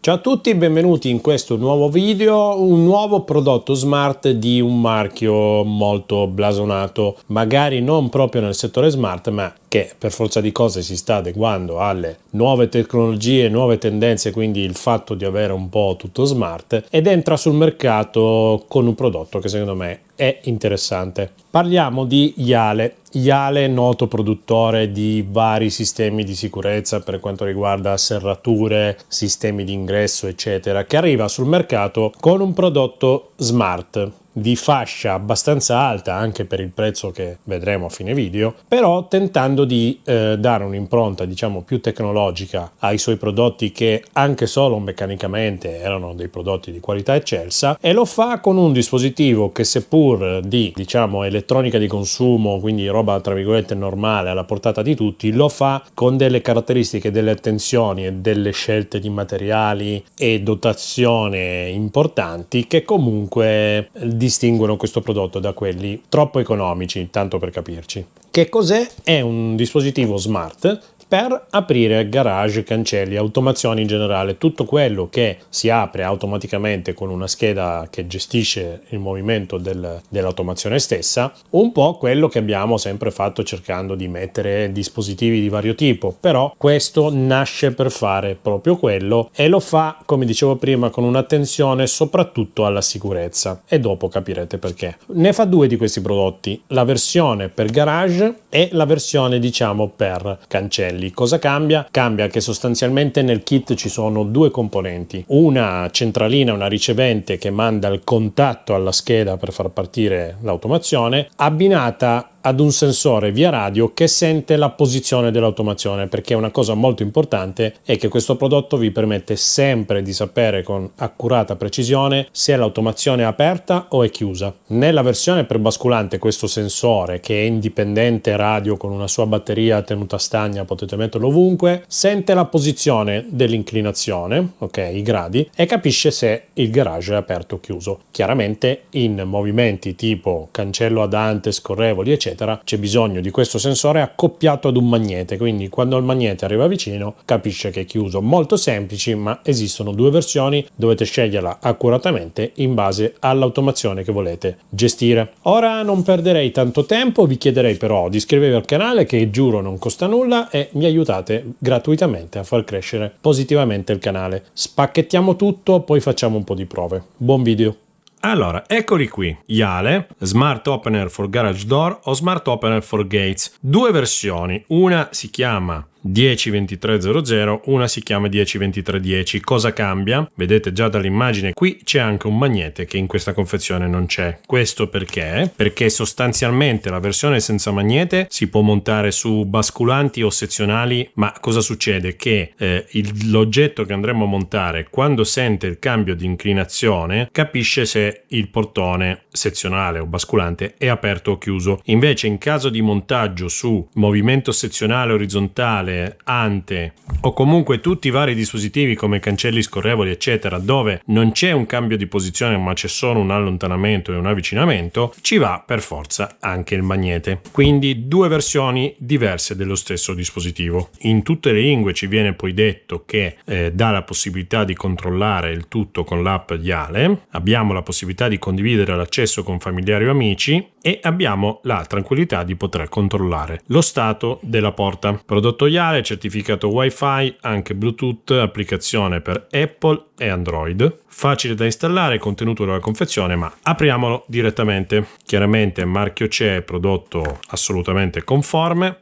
Ciao a tutti, benvenuti in questo nuovo video, un nuovo prodotto smart di un marchio molto blasonato, magari non proprio nel settore smart, ma che per forza di cose si sta adeguando alle nuove tecnologie, nuove tendenze, quindi il fatto di avere un po' tutto smart, ed entra sul mercato con un prodotto che secondo me è interessante. Parliamo di Yale. Yale, noto produttore di vari sistemi di sicurezza per quanto riguarda serrature, sistemi di ingresso, eccetera, che arriva sul mercato con un prodotto smart di fascia abbastanza alta anche per il prezzo che vedremo a fine video, però tentando di dare un'impronta diciamo più tecnologica ai suoi prodotti, che anche solo meccanicamente erano dei prodotti di qualità eccelsa, e lo fa con un dispositivo che, seppur di diciamo elettronica di consumo, quindi roba tra virgolette normale alla portata di tutti, lo fa con delle caratteristiche, delle attenzioni e delle scelte di materiali e dotazione importanti che comunque distinguono questo prodotto da quelli troppo economici, tanto per capirci. Che cos'è? È un dispositivo smart per aprire garage, cancelli, automazioni in generale, tutto quello che si apre automaticamente con una scheda che gestisce il movimento dell'automazione stessa, un po' quello che abbiamo sempre fatto cercando di mettere dispositivi di vario tipo, però questo nasce per fare proprio quello e lo fa, come dicevo prima, con un'attenzione soprattutto alla sicurezza, e dopo capirete perché. Ne fa due di questi prodotti, la versione per garage e la versione diciamo per cancelli. Cosa cambia? Cambia che sostanzialmente nel kit ci sono due componenti, una centralina, una ricevente che manda il contatto alla scheda per far partire l'automazione, abbinata ad un sensore via radio che sente la posizione dell'automazione, perché una cosa molto importante è che questo prodotto vi permette sempre di sapere con accurata precisione se l'automazione è aperta o è chiusa. Nella versione per basculante questo sensore, che è indipendente radio con una sua batteria tenuta stagna, potete metterlo ovunque, sente la posizione dell'inclinazione, ok, i gradi, e capisce se il garage è aperto o chiuso. Chiaramente in movimenti tipo cancello ad ante, scorrevoli eccetera c'è bisogno di questo sensore accoppiato ad un magnete, quindi quando il magnete arriva vicino capisce che è chiuso. Molto semplici, ma esistono due versioni, dovete sceglierla accuratamente in base all'automazione che volete gestire. Ora non perderei tanto tempo, vi chiederei però di iscrivervi al canale, che giuro non costa nulla e mi aiutate gratuitamente a far crescere positivamente il canale. Spacchettiamo tutto, poi facciamo un po' di prove. Buon video! Allora, eccoli qui, Yale, Smart Opener for Garage Door o Smart Opener for Gates. Due versioni, una si chiama 102300, una si chiama 102310. Cosa cambia? Vedete già dall'immagine, qui c'è anche un magnete che in questa confezione non c'è. Questo perché? Perché sostanzialmente la versione senza magnete si può montare su basculanti o sezionali, ma cosa succede? Che l'oggetto che andremo a montare, quando sente il cambio di inclinazione, capisce se il portone sezionale o basculante è aperto o chiuso. Invece in caso di montaggio su movimento sezionale orizzontale, ante o comunque tutti i vari dispositivi come cancelli scorrevoli eccetera, dove non c'è un cambio di posizione ma c'è solo un allontanamento e un avvicinamento, ci va per forza anche il magnete. Quindi due versioni diverse dello stesso dispositivo. In tutte le lingue ci viene poi detto che dà la possibilità di controllare il tutto con l'app Yale, abbiamo la possibilità di condividere l'accesso con familiari o amici e abbiamo la tranquillità di poter controllare lo stato della porta. Prodotto Yale, certificato Wi-Fi, anche Bluetooth, applicazione per Apple e Android. Facile da installare, contenuto della confezione, ma apriamolo direttamente. Chiaramente marchio CE, prodotto assolutamente conforme.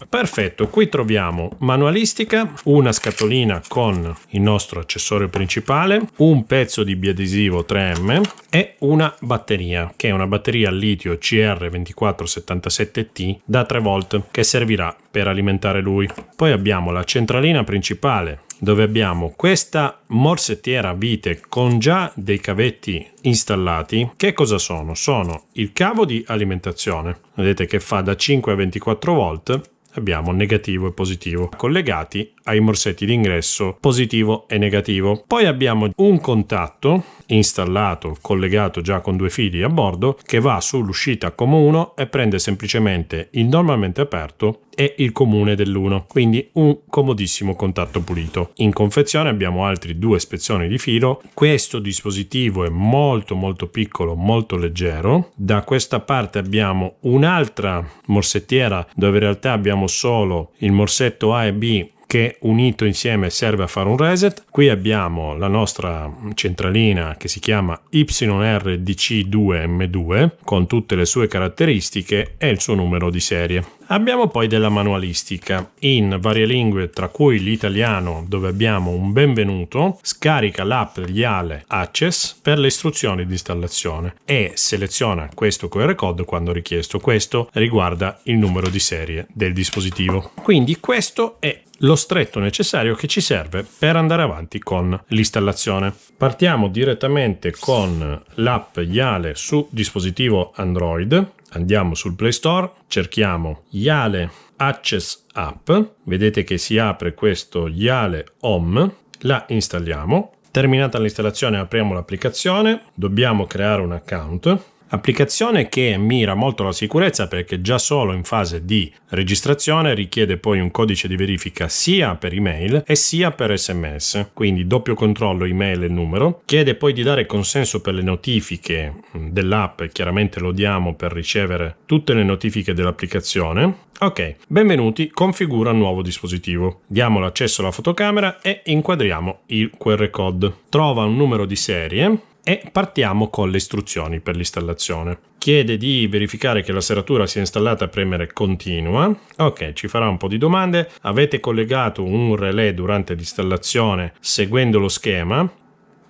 Perfetto, qui troviamo manualistica, una scatolina con il nostro accessorio principale, un pezzo di biadesivo 3M e una batteria, che è una batteria al litio CR2477T da 3 volt che servirà per alimentare lui. Poi abbiamo la centralina principale, dove abbiamo questa morsettiera a vite con già dei cavetti installati. Che cosa sono? Sono il cavo di alimentazione, vedete che fa da 5 a 24 volt. Abbiamo negativo e positivo collegati ai morsetti d'ingresso positivo e negativo. Poi abbiamo un contatto installato, collegato già con 2 fili a bordo, che va sull'uscita come 1 e prende semplicemente il normalmente aperto e il comune dell'1, quindi un comodissimo contatto pulito. In confezione abbiamo altri 2 spezzoni di filo. Questo dispositivo è molto piccolo, molto leggero. Da questa parte abbiamo un'altra morsettiera dove in realtà abbiamo solo il morsetto A e B che unito insieme serve a fare un reset. Qui abbiamo la nostra centralina che si chiama YRDC2M2 con tutte le sue caratteristiche e il suo numero di serie. Abbiamo poi della manualistica in varie lingue, tra cui l'italiano, dove abbiamo un benvenuto, scarica l'app Yale Access per le istruzioni di installazione e seleziona questo QR code quando richiesto. Questo riguarda il numero di serie del dispositivo. Quindi questo è lo stretto necessario che ci serve per andare avanti con l'installazione. Partiamo direttamente con l'app Yale su dispositivo Android. Andiamo sul Play Store, cerchiamo Yale Access App, vedete che si apre questo Yale Home, la installiamo. Terminata l'installazione apriamo l'applicazione, dobbiamo creare un account. Applicazione che mira molto alla sicurezza perché già solo in fase di registrazione richiede poi un codice di verifica sia per email e sia per SMS, quindi doppio controllo email e numero. Chiede poi di dare consenso per le notifiche dell'app, chiaramente lo diamo per ricevere tutte le notifiche dell'applicazione. Ok, benvenuti, configura nuovo dispositivo. Diamo l'accesso alla fotocamera e inquadriamo il QR code. Trova un numero di serie e partiamo con le istruzioni per l'installazione. Chiede di verificare che la serratura sia installata e premere continua. Ok, ci farà un po' di domande. Avete collegato un relè durante l'installazione seguendo lo schema?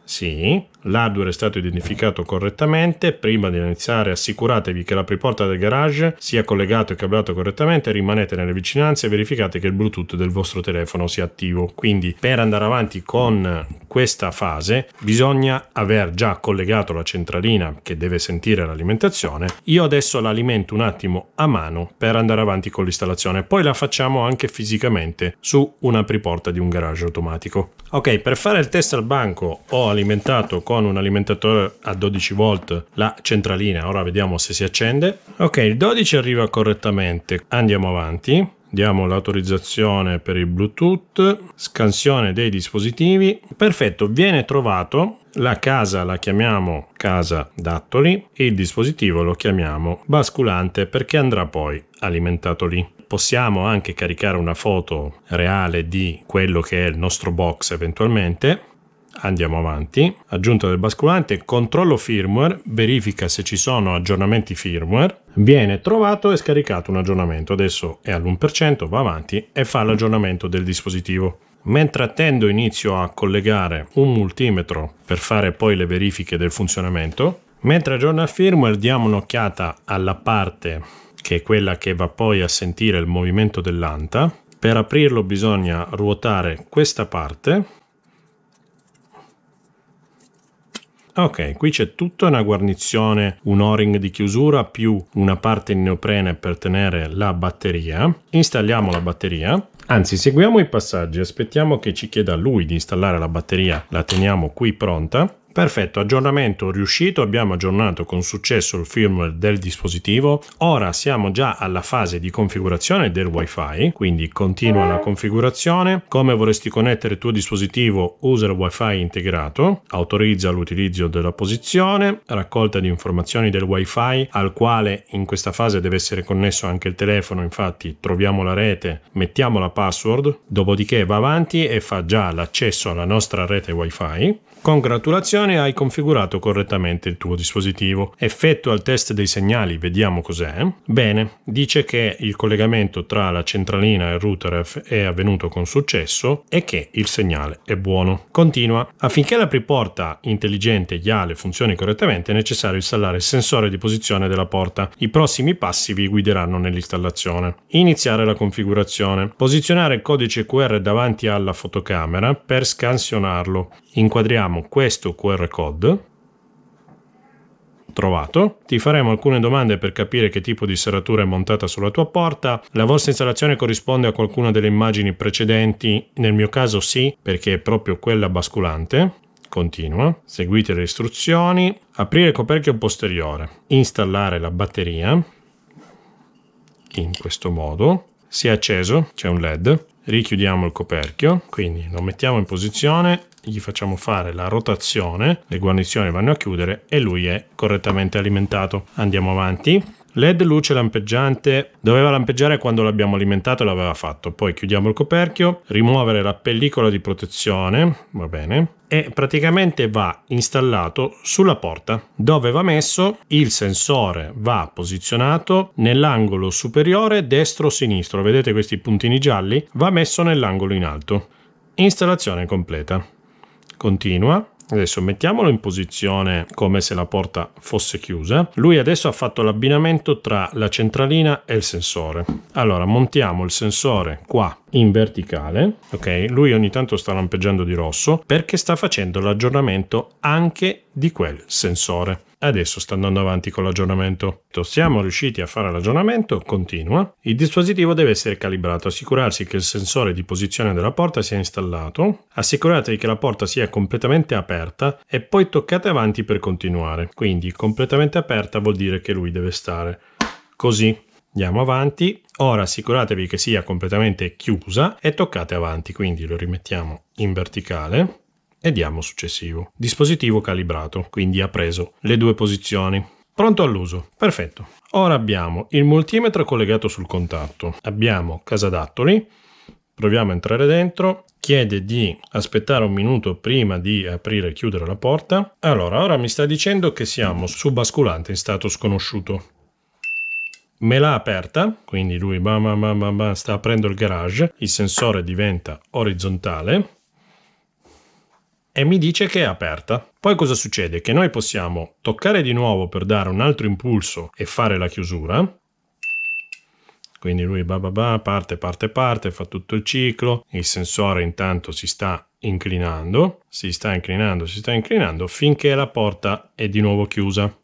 Sì, l'hardware è stato identificato correttamente. Prima di iniziare assicuratevi che l'apriporta del garage sia collegato e cablato correttamente, rimanete nelle vicinanze e verificate che il Bluetooth del vostro telefono sia attivo. Quindi per andare avanti con questa fase bisogna aver già collegato la centralina che deve sentire l'alimentazione. Io adesso l'alimento un attimo a mano per andare avanti con l'installazione, poi la facciamo anche fisicamente su un apriporta di un garage automatico. Ok, per fare il test al banco ho alimentato con un alimentatore a 12 volt la centralina, ora vediamo se si accende. Ok, il 12 arriva correttamente, andiamo avanti. Diamo l'autorizzazione per il Bluetooth, scansione dei dispositivi. Perfetto, viene trovato. La casa la chiamiamo casa dattoli e il dispositivo lo chiamiamo basculante perché andrà poi alimentato lì. Possiamo anche caricare una foto reale di quello che è il nostro box eventualmente. Andiamo avanti, aggiunta del basculante, controllo firmware, verifica se ci sono aggiornamenti firmware, viene trovato e scaricato un aggiornamento, adesso è all'1%, va avanti e fa l'aggiornamento del dispositivo. Mentre attendo inizio a collegare un multimetro per fare poi le verifiche del funzionamento. Mentre aggiorna il firmware diamo un'occhiata alla parte che è quella che va poi a sentire il movimento dell'anta. Per aprirlo bisogna ruotare questa parte. Ok, qui c'è tutta una guarnizione, un o-ring di chiusura più una parte in neoprene per tenere la batteria. Installiamo la batteria. Anzi, seguiamo i passaggi, aspettiamo che ci chieda lui di installare la batteria, la teniamo qui pronta. Perfetto, aggiornamento riuscito, abbiamo aggiornato con successo il firmware del dispositivo. Ora siamo già alla fase di configurazione del Wi-Fi, quindi continua la configurazione. Come vorresti connettere il tuo dispositivo? Usa il Wi-Fi integrato, autorizza l'utilizzo della posizione, raccolta di informazioni del Wi-Fi al quale in questa fase deve essere connesso anche il telefono, infatti troviamo la rete, mettiamo la password, dopodiché va avanti e fa già l'accesso alla nostra rete Wi-Fi. Congratulazioni, hai configurato correttamente il tuo dispositivo. Effettua il test dei segnali, vediamo cos'è. Bene, dice che il collegamento tra la centralina e il router è avvenuto con successo e che il segnale è buono. Continua. Affinché l'apriporta intelligente Yale funzioni correttamente è necessario installare il sensore di posizione della porta. I prossimi passi vi guideranno nell'installazione. Iniziare la configurazione. Posizionare il codice QR davanti alla fotocamera per scansionarlo. Inquadriamo questo QR code. trovato. Ti faremo alcune domande per capire che tipo di serratura è montata sulla tua porta. La vostra installazione corrisponde a qualcuna delle immagini precedenti? Nel mio caso sì, perché è proprio quella basculante. Continua. Seguite le istruzioni. Aprire il coperchio posteriore. Installare la batteria. In questo modo. Si è acceso, c'è un LED. Richiudiamo il coperchio, quindi lo mettiamo in posizione, gli facciamo fare la rotazione, le guarnizioni vanno a chiudere e lui è correttamente alimentato. Andiamo avanti. LED luce lampeggiante, doveva lampeggiare quando l'abbiamo alimentato e l'aveva fatto. Poi chiudiamo il coperchio, rimuovere la pellicola di protezione, va bene, e praticamente va installato sulla porta, dove va messo il sensore, va posizionato nell'angolo superiore destro o sinistro. Vedete questi puntini gialli? Va messo nell'angolo in alto. Installazione completa. Continua. Adesso mettiamolo in posizione come se la porta fosse chiusa. Lui adesso ha fatto l'abbinamento tra la centralina e il sensore. Allora montiamo il sensore qua in verticale. Ok, lui ogni tanto sta lampeggiando di rosso perché sta facendo l'aggiornamento anche di quel sensore. Adesso sta andando avanti con l'aggiornamento. Siamo riusciti a fare l'aggiornamento, continua. Il dispositivo deve essere calibrato, assicurarsi che il sensore di posizione della porta sia installato, assicuratevi che la porta sia completamente aperta e poi toccate avanti per continuare. Quindi completamente aperta vuol dire che lui deve stare così. Andiamo avanti. Ora assicuratevi che sia completamente chiusa e toccate avanti, quindi lo rimettiamo in verticale. E diamo successivo. Dispositivo calibrato, quindi ha preso le due posizioni. Pronto all'uso. Perfetto. Ora abbiamo il multimetro collegato sul contatto. Abbiamo casadattoli. Proviamo a entrare dentro. Chiede di aspettare un minuto prima di aprire e chiudere la porta. Allora, ora mi sta dicendo che siamo su basculante in stato sconosciuto. Me l'ha aperta, quindi lui sta aprendo il garage. Il sensore diventa orizzontale. E mi dice che è aperta. Poi cosa succede? Che noi possiamo toccare di nuovo per dare un altro impulso e fare la chiusura. Quindi lui parte, fa tutto il ciclo. Il sensore intanto si sta inclinando finché la porta è di nuovo chiusa.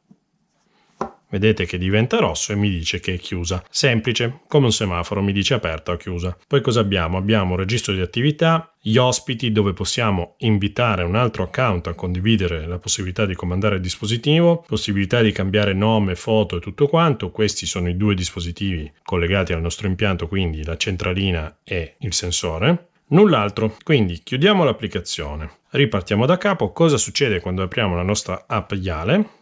Vedete che diventa rosso e mi dice che è chiusa. Semplice, come un semaforo, mi dice aperta o chiusa. Poi cosa abbiamo? Abbiamo un registro di attività, gli ospiti dove possiamo invitare un altro account a condividere la possibilità di comandare il dispositivo, possibilità di cambiare nome, foto e tutto quanto. Questi sono i due dispositivi collegati al nostro impianto, quindi la centralina e il sensore. Null'altro. Quindi chiudiamo l'applicazione. Ripartiamo da capo. Cosa succede quando apriamo la nostra app Yale?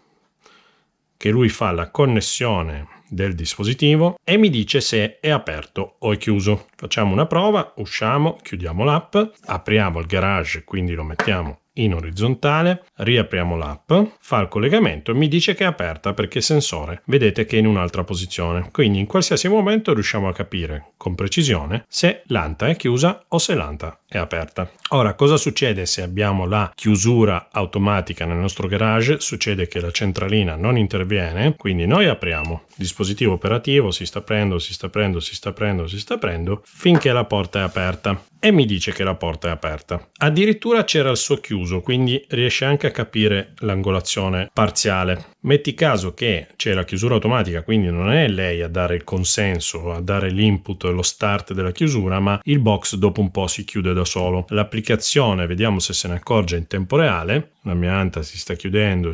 Che lui fa la connessione del dispositivo e mi dice se è aperto o è chiuso. Facciamo una prova, usciamo, chiudiamo l'app, apriamo il garage, quindi lo mettiamo in orizzontale, riapriamo l'app, fa il collegamento e mi dice che è aperta perché il sensore vedete che è in un'altra posizione. Quindi in qualsiasi momento riusciamo a capire con precisione se l'anta è chiusa o se l'anta è aperta. Ora, cosa succede se abbiamo la chiusura automatica nel nostro garage? Succede che la centralina non interviene, quindi noi apriamo, il dispositivo operativo si sta aprendo finché la porta è aperta e mi dice che la porta è aperta. Addirittura c'era il suo chiuso, quindi riesce anche a capire l'angolazione parziale. Metti caso che c'è la chiusura automatica, quindi non è lei a dare il consenso, a dare l'input e lo start della chiusura, ma il box dopo un po' si chiude da solo. L'applicazione, vediamo se se ne accorge in tempo reale. La mia anta si sta chiudendo,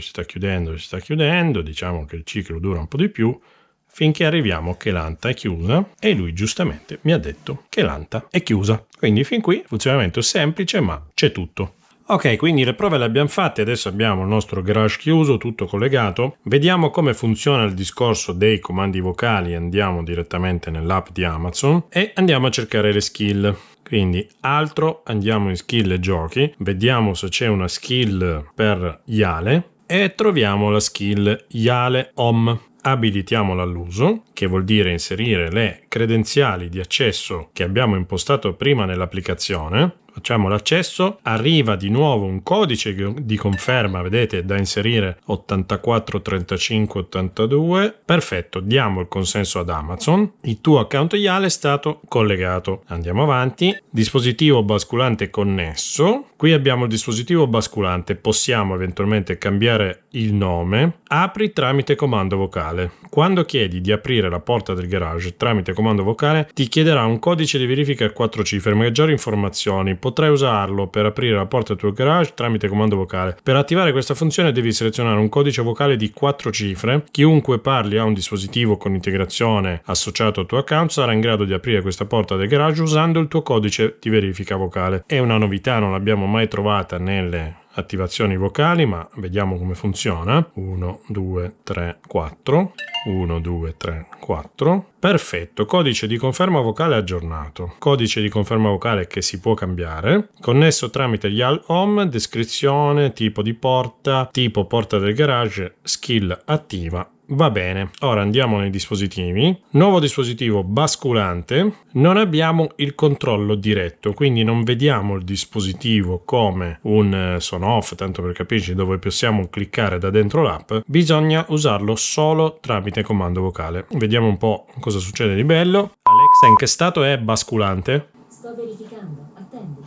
diciamo che il ciclo dura un po' di più, finché arriviamo che l'anta è chiusa e lui giustamente mi ha detto che l'anta è chiusa. Quindi fin qui funzionamento semplice, ma c'è tutto. Ok, quindi le prove le abbiamo fatte, adesso abbiamo il nostro garage chiuso, tutto collegato. Vediamo come funziona il discorso dei comandi vocali, andiamo direttamente nell'app di Amazon e andiamo a cercare le skill. Quindi altro, andiamo in skill e giochi, vediamo se c'è una skill per Yale e troviamo la skill Yale Home. Abilitiamola all'uso, che vuol dire inserire le credenziali di accesso che abbiamo impostato prima nell'applicazione. Facciamo l'accesso, arriva di nuovo un codice di conferma, vedete, da inserire 84 35 82. Perfetto, diamo il consenso ad Amazon. Il tuo account YAL è stato collegato. Andiamo avanti. Dispositivo basculante connesso. Qui abbiamo il dispositivo basculante, possiamo eventualmente cambiare il nome. Apri tramite comando vocale. Quando chiedi di aprire la porta del garage tramite comando vocale, ti chiederà un codice di verifica a 4 cifre. Maggiori informazioni: potrai usarlo per aprire la porta del tuo garage tramite comando vocale. Per attivare questa funzione devi selezionare un codice vocale di 4 cifre. Chiunque parli a un dispositivo con integrazione associato al tuo account sarà in grado di aprire questa porta del garage usando il tuo codice di verifica vocale. È una novità, non l'abbiamo mai trovata nelle attivazioni vocali, ma vediamo come funziona. 1 2 3 4 1 2 3 4. Perfetto, codice di conferma vocale aggiornato, codice di conferma vocale che si può cambiare, connesso tramite YAL Home, descrizione, tipo di porta, tipo porta del garage, skill attiva. Va bene, ora andiamo nei dispositivi. Nuovo dispositivo basculante. Non abbiamo il controllo diretto, quindi non vediamo il dispositivo come un son off, tanto per capirci, dove possiamo cliccare da dentro l'app. Bisogna usarlo solo tramite comando vocale. Vediamo un po' cosa succede di bello. Alexa, in che stato è basculante? Sto verificando, attendi.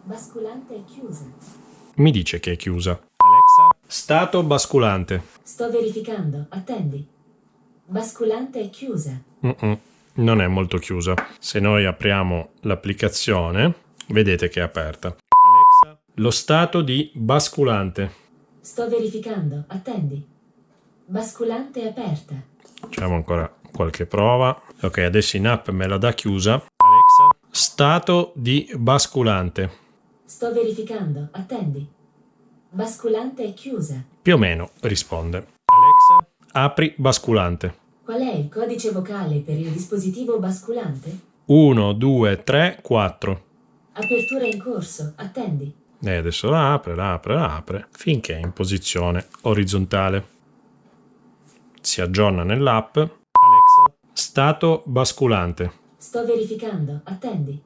Basculante è chiusa. Mi dice che è chiusa. Alexa, stato basculante. Sto verificando, attendi. Basculante è chiusa. Non è molto chiusa. Se noi apriamo l'applicazione, vedete che è aperta. Alexa, lo stato di basculante. Sto verificando, attendi. Basculante è aperta. Facciamo ancora qualche prova. Ok, adesso in app me la dà chiusa. Alexa, stato di basculante. Sto verificando, attendi. Basculante è chiusa. Più o meno risponde. Alexa, apri basculante. Qual è il codice vocale per il dispositivo basculante? 1 2 3 4. Apertura in corso, attendi. E adesso la apre, finché è in posizione orizzontale. Si aggiorna nell'app. Alexa, stato basculante. Sto verificando, attendi.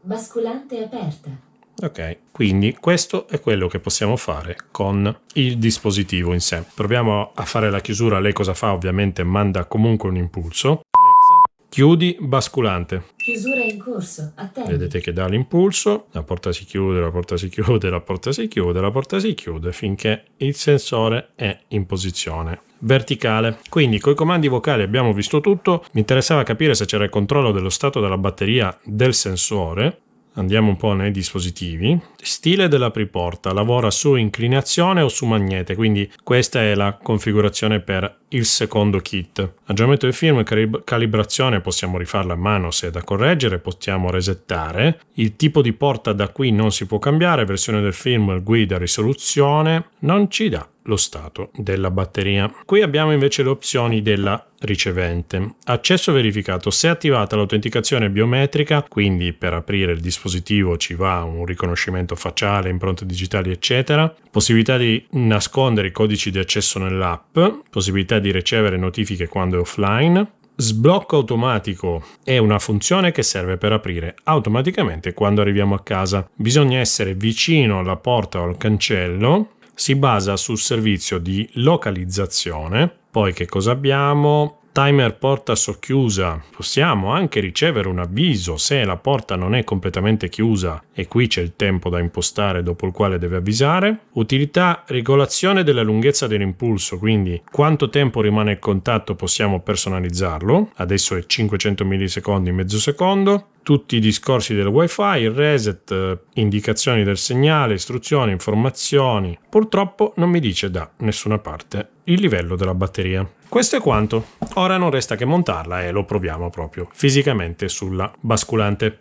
Basculante è aperta. Ok, quindi questo è quello che possiamo fare con il dispositivo in sé. Proviamo a fare la chiusura. Lei cosa fa? Ovviamente manda comunque un impulso. Alexa, chiudi basculante. Chiusura in corso, attendi. Vedete che dà l'impulso, la porta si chiude, la porta si chiude, la porta si chiude, la porta si chiude, finché il sensore è in posizione verticale. Quindi con i comandi vocali abbiamo visto tutto. Mi interessava capire se c'era il controllo dello stato della batteria del sensore. Andiamo un po' nei dispositivi. Stile dell'apriporta, lavora su inclinazione o su magnete, quindi questa è la configurazione per il secondo kit. Aggiornamento del film, calibrazione, possiamo rifarla a mano se è da correggere, possiamo resettare. Il tipo di porta da qui non si può cambiare, versione del film, guida, risoluzione, non ci dà lo stato della batteria. Qui abbiamo invece le opzioni della ricevente. Accesso verificato: se attivata l'autenticazione biometrica, quindi per aprire il dispositivo ci va un riconoscimento facciale, impronte digitali eccetera, possibilità di nascondere i codici di accesso nell'app, possibilità di ricevere notifiche quando è offline. Sblocco automatico è una funzione che serve per aprire automaticamente quando arriviamo a casa. Bisogna essere vicino alla porta o al cancello. Si basa sul servizio di localizzazione. Poi che cosa abbiamo? Timer porta socchiusa. Possiamo anche ricevere un avviso se la porta non è completamente chiusa, e qui c'è il tempo da impostare dopo il quale deve avvisare. Utilità regolazione della lunghezza dell'impulso, quindi quanto tempo rimane il contatto possiamo personalizzarlo. Adesso è 500 millisecondi, mezzo secondo. Tutti i discorsi del wifi, il reset, indicazioni del segnale, istruzioni, informazioni. Purtroppo non mi dice da nessuna parte il livello della batteria. Questo è quanto. Ora non resta che montarla e lo proviamo proprio fisicamente sulla basculante.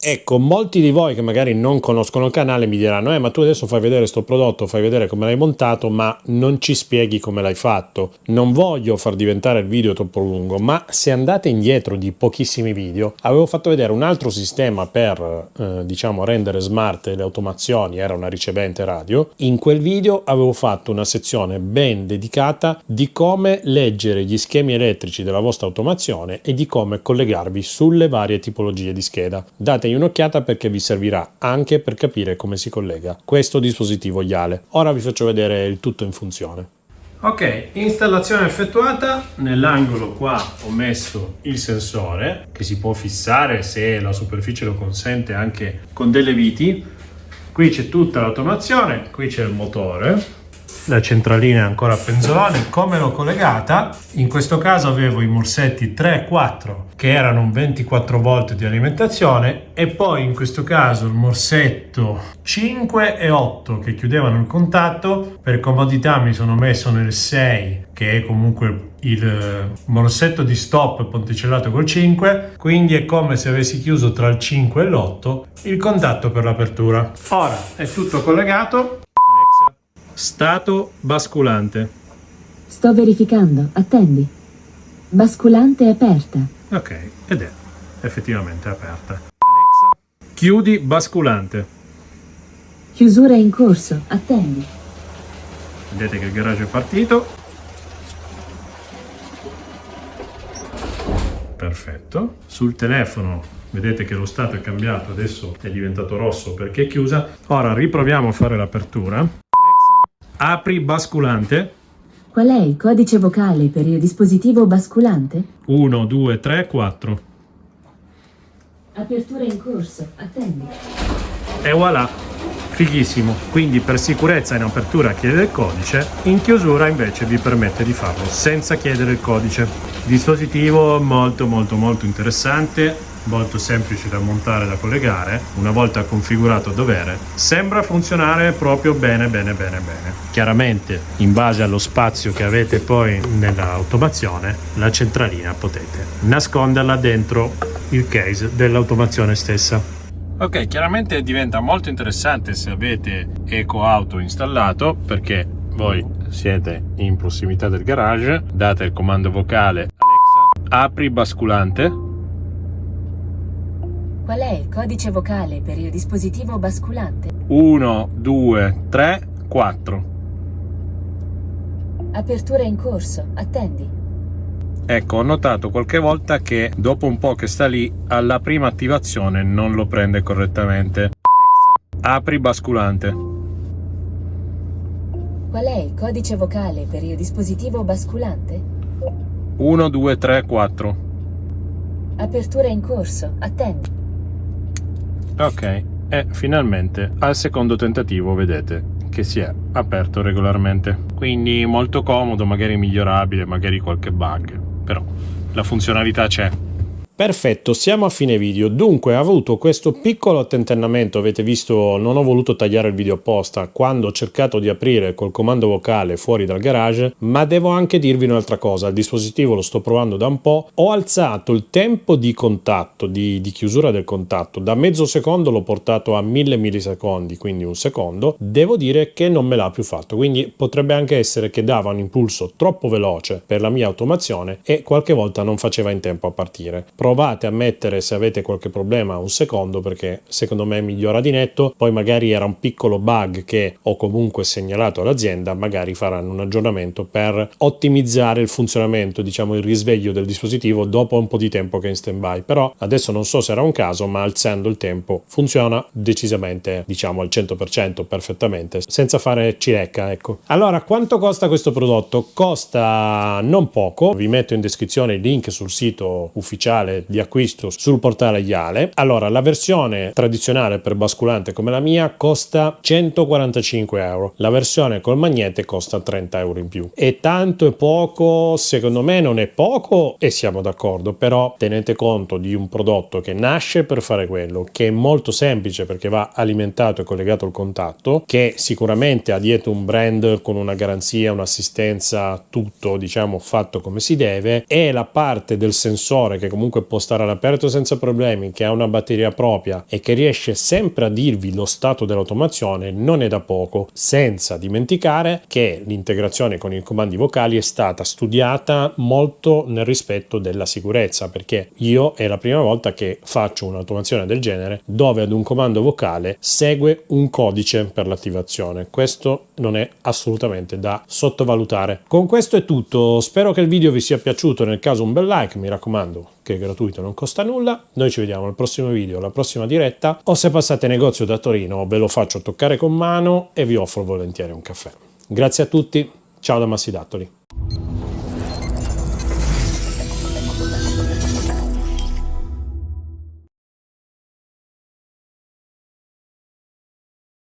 Ecco, molti di voi che magari non conoscono il canale mi diranno ma tu adesso fai vedere sto prodotto, fai vedere come l'hai montato, ma non ci spieghi come l'hai fatto. Non voglio far diventare il video troppo lungo, ma se andate indietro di pochissimi video, avevo fatto vedere un altro sistema per rendere smart le automazioni, era una ricevente radio. In quel video avevo fatto una sezione ben dedicata di come leggere gli schemi elettrici della vostra automazione e di come collegarvi sulle varie tipologie di scheda. Dategli dategli un'occhiata perché vi servirà anche per capire come si collega questo dispositivo Yale. Ora vi faccio vedere il tutto in funzione. Ok, installazione effettuata. Nell'angolo qua ho messo il sensore che si può fissare, se la superficie lo consente, anche con delle viti. Qui c'è tutta l'automazione, qui c'è il motore. La centralina è ancora a penzolone. Come l'ho collegata? In questo caso avevo i morsetti 3 e 4 che erano 24 volt di alimentazione, e poi in questo caso il morsetto 5 e 8 che chiudevano il contatto. Per comodità mi sono messo nel 6, che è comunque il morsetto di stop ponticellato col 5, quindi è come se avessi chiuso tra il 5 e l'8 il contatto per l'apertura. Ora è tutto collegato. Stato basculante. Sto verificando, attendi. Basculante aperta. Ok, ed è effettivamente aperta. Alexa, chiudi basculante. Chiusura in corso, attendi. Vedete che il garage è partito. Perfetto. Sul telefono vedete che lo stato è cambiato, adesso è diventato rosso perché è chiusa. Ora riproviamo a fare l'apertura. Apri basculante. Qual è il codice vocale per il dispositivo basculante? 1, 2, 3, 4. Apertura in corso, attendi. E voilà, fighissimo. Quindi per sicurezza in apertura chiede il codice, in chiusura invece vi permette di farlo senza chiedere il codice. Dispositivo molto interessante, molto semplice da montare, da collegare. Una volta configurato a dovere, sembra funzionare proprio bene. Chiaramente in base allo spazio che avete poi nell'automazione, la centralina potete nasconderla dentro il case dell'automazione stessa. Ok, chiaramente diventa molto interessante se avete Eco Auto installato, perché voi siete in prossimità del garage, date il comando vocale Alexa, apri basculante. Qual è il codice vocale per il dispositivo basculante? 1, 2, 3, 4. Apertura in corso, attendi. Ecco, ho notato qualche volta che dopo un po' che sta lì, alla prima attivazione non lo prende correttamente. Alexa, apri basculante. Qual è il codice vocale per il dispositivo basculante? 1, 2, 3, 4. Apertura in corso, attendi. Ok, e finalmente al secondo tentativo vedete che si è aperto regolarmente. Quindi molto comodo, magari migliorabile, magari qualche bug, però la funzionalità c'è. Perfetto, siamo a fine video. Dunque, ho avuto questo piccolo tentennamento, avete visto, non ho voluto tagliare il video apposta quando ho cercato di aprire col comando vocale fuori dal garage, ma devo anche dirvi un'altra cosa. Il dispositivo lo sto provando da un po', ho alzato il tempo di contatto, di chiusura del contatto, da mezzo secondo l'ho portato a 1000 millisecondi, quindi un secondo. Devo dire che non me l'ha più fatto, quindi potrebbe anche essere che dava un impulso troppo veloce per la mia automazione e qualche volta non faceva in tempo a partire. Provate a mettere, se avete qualche problema, un secondo, perché secondo me migliora di netto. Poi magari era un piccolo bug che ho comunque segnalato all'azienda, magari faranno un aggiornamento per ottimizzare il funzionamento, diciamo il risveglio del dispositivo dopo un po' di tempo che è in stand-by. Però adesso non so se era un caso, ma alzando il tempo funziona decisamente, diciamo al 100% perfettamente, senza fare cilecca, ecco. Allora, quanto costa questo prodotto? Costa non poco, vi metto in descrizione il link sul sito ufficiale di acquisto sul portale Yale. Allora, la versione tradizionale per basculante come la mia costa 145 euro, la versione col magnete costa 30 euro in più. E tanto e poco? Secondo me non è poco e siamo d'accordo, però tenete conto di un prodotto che nasce per fare quello, che è molto semplice perché va alimentato e collegato al contatto, che sicuramente ha dietro un brand con una garanzia, un'assistenza, tutto diciamo fatto come si deve, e la parte del sensore che comunque può stare all'aperto senza problemi, che ha una batteria propria e che riesce sempre a dirvi lo stato dell'automazione, non è da poco, senza dimenticare che l'integrazione con i comandi vocali è stata studiata molto nel rispetto della sicurezza, perché io è la prima volta che faccio un'automazione del genere dove ad un comando vocale segue un codice per l'attivazione. Questo non è assolutamente da sottovalutare. Con questo è tutto, spero che il video vi sia piaciuto, nel caso un bel like, mi raccomando, che è gratuito gratuito, non costa nulla. Noi ci vediamo al prossimo video, alla prossima diretta, o se passate negozio da Torino ve lo faccio toccare con mano e vi offro volentieri un caffè. Grazie a tutti, ciao da Massi Dattoli.